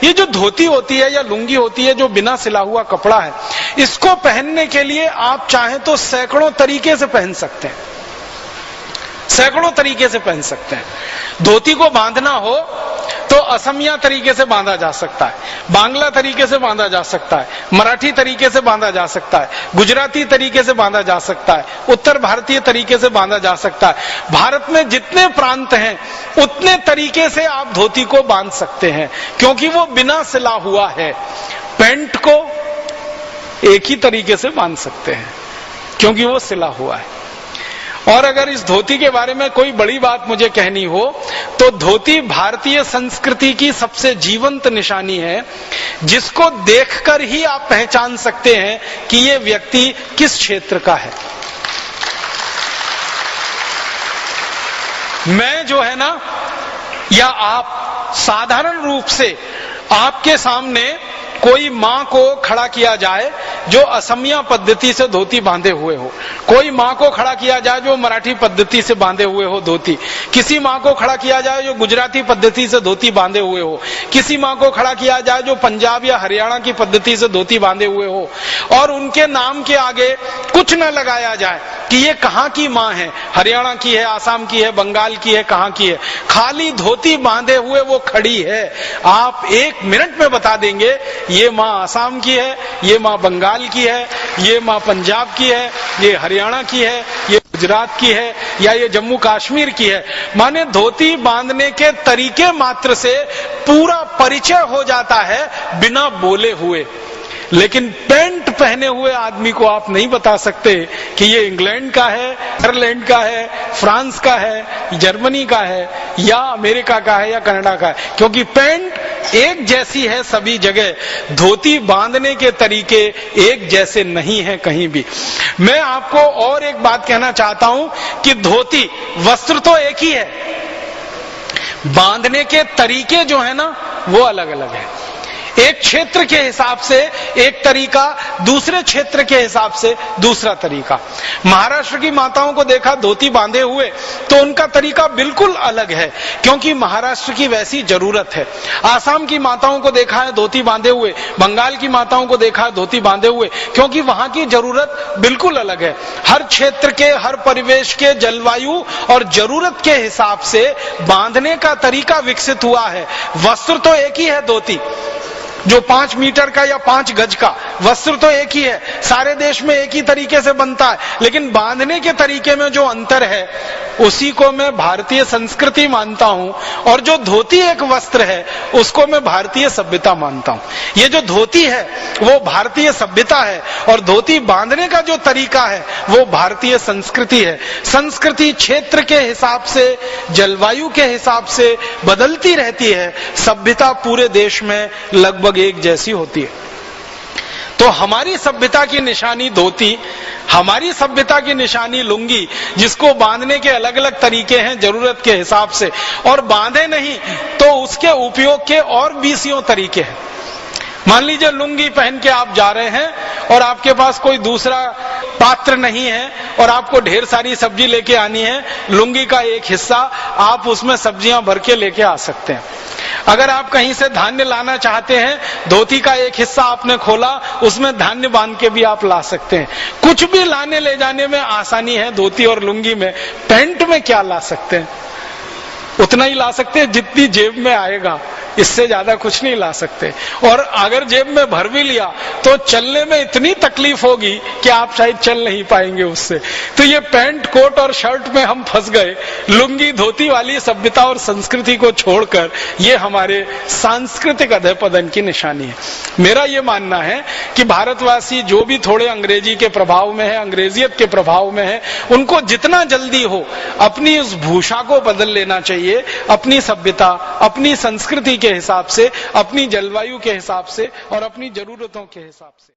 ये जो धोती होती है या लुंगी होती है, जो बिना सिला हुआ कपड़ा है, इसको पहनने के लिए आप चाहें तो सैकड़ों तरीके से पहन सकते हैं, सैकड़ों तरीके से पहन सकते हैं। धोती को बांधना हो तो असमिया तरीके से बांधा जा सकता है, बांग्ला तरीके से बांधा जा सकता है, मराठी तरीके से बांधा जा सकता है, गुजराती तरीके से बांधा जा सकता है, उत्तर भारतीय तरीके से बांधा जा सकता है। भारत में जितने प्रांत हैं उतने तरीके से आप धोती को बांध सकते हैं, क्योंकि वो बिना सिला हुआ है। पैंट को एक ही तरीके से बांध सकते हैं क्योंकि वो सिला हुआ है। और अगर इस धोती के बारे में कोई बड़ी बात मुझे कहनी हो तो धोती भारतीय संस्कृति की सबसे जीवंत निशानी है, जिसको देखकर ही आप पहचान सकते हैं कि ये व्यक्ति किस क्षेत्र का है। मैं जो है ना, या आप, साधारण रूप से आपके सामने कोई मां को खड़ा किया जाए जो असमिया पद्धति से धोती बांधे हुए हो, कोई मां को खड़ा किया जाए जो मराठी पद्धति से बांधे हुए हो धोती, किसी मां को खड़ा किया जाए जो गुजराती पद्धति से धोती बांधे हुए हो, किसी मां को खड़ा किया जाए जो पंजाब या हरियाणा की पद्धति से धोती बांधे हुए हो, और उनके नाम के आगे कुछ न लगाया जाए कि ये कहां की मां है, हरियाणा की है, आसाम की है, बंगाल की है, कहां की है, खाली धोती बांधे हुए वो खड़ी है। आप 1 मिनट में बता देंगे ये मां आसाम की है, ये मां बंगाल की है, ये मां पंजाब की है, ये हरियाणा की है, ये गुजरात की है, या ये जम्मू कश्मीर की है। माने धोती बांधने के तरीके मात्र से पूरा परिचय हो जाता है बिना बोले हुए। लेकिन पैंट पहने हुए आदमी को आप नहीं बता सकते कि ये इंग्लैंड का है, आयरलैंड का है, फ्रांस का है, जर्मनी का है, या अमेरिका का है, या कनाडा का है, क्योंकि पैंट एक जैसी है सभी जगह। धोती बांधने के तरीके एक जैसे नहीं है कहीं भी। मैं आपको और एक बात कहना चाहता हूं कि धोती वस्त्र तो एक ही है, बांधने के तरीके जो है ना वो अलग अलग है। एक क्षेत्र के हिसाब से एक तरीका, दूसरे क्षेत्र के हिसाब से दूसरा तरीका। महाराष्ट्र की माताओं को देखा धोती बांधे हुए तो उनका तरीका बिल्कुल अलग है, क्योंकि महाराष्ट्र की वैसी जरूरत है। आसाम की माताओं को देखा है धोती बांधे हुए, बंगाल की माताओं को देखा है धोती बांधे हुए, क्योंकि वहां की जरूरत बिल्कुल अलग है। हर क्षेत्र के, हर परिवेश के, जलवायु और जरूरत के हिसाब से बांधने का तरीका विकसित हुआ है। वस्त्र तो एक ही है, धोती जो 5 मीटर का या 5 गज का वस्त्र तो एक ही है, सारे देश में एक ही तरीके से बनता है, लेकिन बांधने के तरीके में जो अंतर है उसी को मैं भारतीय संस्कृति मानता हूं, और जो धोती एक वस्त्र है उसको मैं भारतीय सभ्यता मानता हूं। ये जो धोती है वो भारतीय सभ्यता है, और धोती बांधने का जो तरीका है वो भारतीय संस्कृति है। संस्कृति क्षेत्र के हिसाब से, जलवायु के हिसाब से बदलती रहती है, सभ्यता पूरे देश में लगभग एक जैसी होती है। तो हमारी सभ्यता की निशानी धोती, हमारी सभ्यता की निशानी लुंगी, जिसको बांधने के अलग अलग तरीके हैं जरूरत के हिसाब से, और बांधे नहीं तो उसके उपयोग के और 20 तरीके हैं। मान लीजिए लुंगी पहन के आप जा रहे हैं और आपके पास कोई दूसरा पात्र नहीं है और आपको ढेर सारी सब्जी लेके आनी है, लुंगी का एक हिस्सा आप उसमें सब्जियां भर के लेके आ सकते हैं। अगर आप कहीं से धान्य लाना चाहते हैं, धोती का एक हिस्सा आपने खोला, उसमें धान्य बांध के भी आप ला सकते हैं। कुछ भी लाने ले जाने में आसानी है धोती और लुंगी में। पैंट में क्या ला सकते हैं? उतना ही ला सकते हैं जितनी जेब में आएगा, इससे ज्यादा कुछ नहीं ला सकते। और अगर जेब में भर भी लिया तो चलने में इतनी तकलीफ होगी कि आप शायद चल नहीं पाएंगे उससे। तो ये पैंट, कोट और शर्ट में हम फंस गए। लुंगी धोती वाली सभ्यता और संस्कृति को छोड़कर ये हमारे सांस्कृतिक अधःपतन की निशानी है। मेरा ये मानना है कि भारतवासी जो भी थोड़े अंग्रेजी के प्रभाव में है, अंग्रेजियत के प्रभाव में है, उनको जितना जल्दी हो अपनी उस भूषा को बदल लेना चाहिए, अपनी सभ्यता, अपनी संस्कृति के हिसाब से, अपनी जलवायु के हिसाब से और अपनी जरूरतों के हिसाब से।